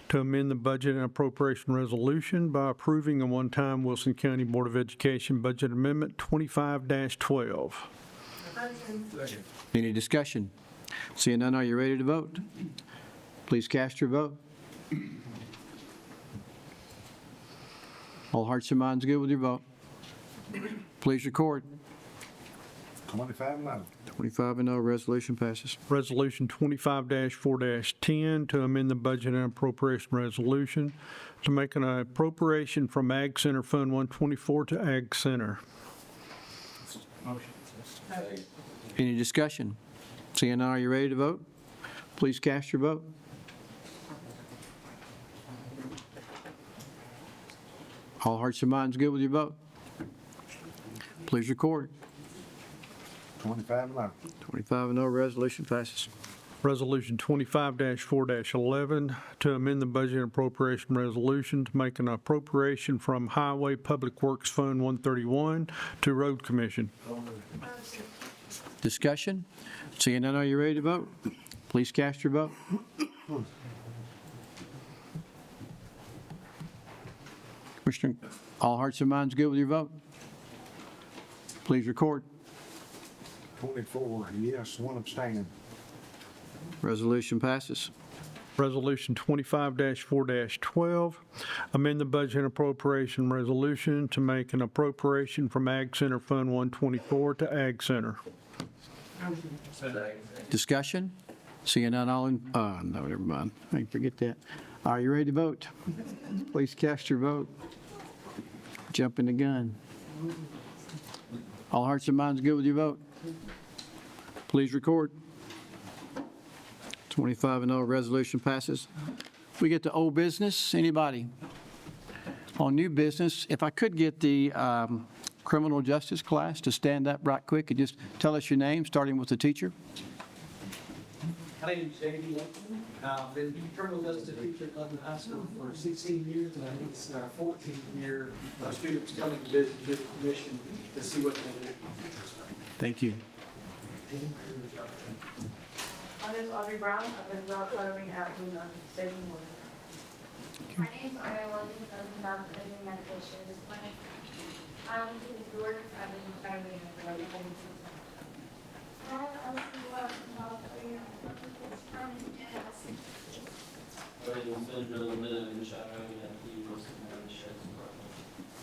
to amend the budget and appropriation resolution by approving a one-time Wilson County Board of Education budget amendment 25-12. Any discussion? Seeing none, are you ready to vote? Please cast your vote. All hearts and minds good with your vote? Please record. 25-11. 25-0, resolution passes. Resolution 25-4-10, to amend the budget and appropriation resolution to make an appropriation from Ag Center Fund 124 to Ag Center. Any discussion? Seeing none, are you ready to vote? Please cast your vote. All hearts and minds good with your vote? Please record. 25-11. 25-0, resolution passes. Resolution 25-4-11, to amend the budget and appropriation resolution to make an appropriation from Highway Public Works Fund 131 to Road Commission. Discussion? Seeing none, are you ready to vote? Please cast your vote. Commissioner, all hearts and minds good with your vote? Please record. 24, yes, 1 abstaining. Resolution passes. Resolution 25-4-12, amend the budget and appropriation resolution to make an appropriation from Ag Center Fund 124 to Ag Center. Discussion? Seeing none, all in, no, never mind. I can forget that. Are you ready to vote? Please cast your vote. Jumping the gun. All hearts and minds good with your vote? Please record. 25-0, resolution passes. We get to old business. Anybody? On new business, if I could get the criminal justice class to stand up right quick and just tell us your name, starting with the teacher. My name is J.D. Lincoln. I've been criminal justice teacher at London High School for 16 years, and I think it's our 14th year. Our students coming to visit the commission to see what they do. Thank you. My name is Audrey Brown. I've been route following at Luna State Memorial. My name is Aria Williams. I've been route following medication at this clinic. I'm Ms. George. I've been following at the right place.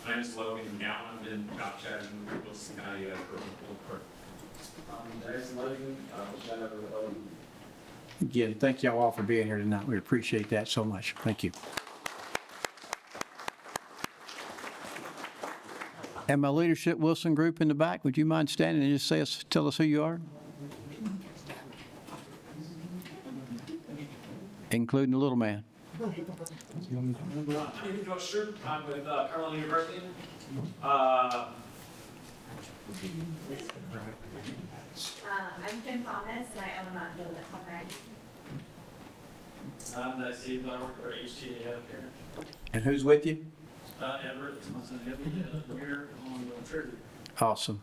My name is Logan Gowan. I've been job chatting with Wilson County Criminal Court. Jason Logan, Again, thank y'all all for being here tonight. We appreciate that so much. Thank you. And my leadership Wilson group in the back, would you mind standing and just tell us who you are? Including the little man. I'm Josh Stewart. I'm with Carolina University. I'm Kim Thomas, and I own a building at Conrad. I'm Steve. I work for HTA Healthcare. And who's with you? Edward, here on the Treasury. Awesome.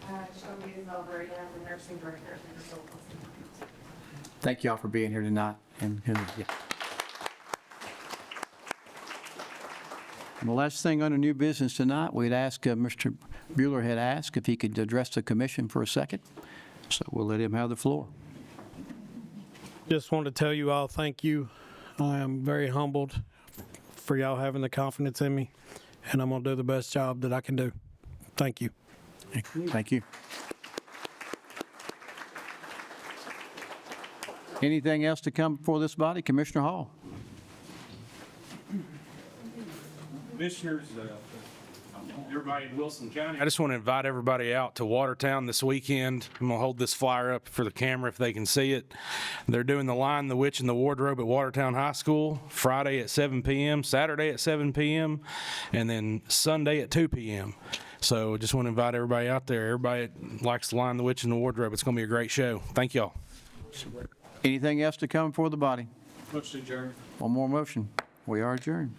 Shelby is over, and I'm the nursing director at Minnesota. Thank y'all for being here tonight. And yeah. And the last thing under new business tonight, we'd ask, Mr. Bueller had asked if he could address the commission for a second. So we'll let him have the floor. Just want to tell you all thank you. I am very humbled for y'all having the confidence in me, and I'm going to do the best job that I can do. Thank you. Thank you. Anything else to come before this body? Commissioner Hall. Commissioners, everybody in Wilson County, I just want to invite everybody out to Watertown this weekend. I'm going to hold this flyer up for the camera if they can see it. They're doing The Lion, the Witch, and the Wardrobe at Watertown High School, Friday at 7 p.m., Saturday at 7 p.m., and then Sunday at 2 p.m. So just want to invite everybody out there. Everybody that likes The Lion, the Witch, and the Wardrobe. It's going to be a great show. Thank y'all. Anything else to come before the body? Motion adjourned. One more motion. We are adjourned.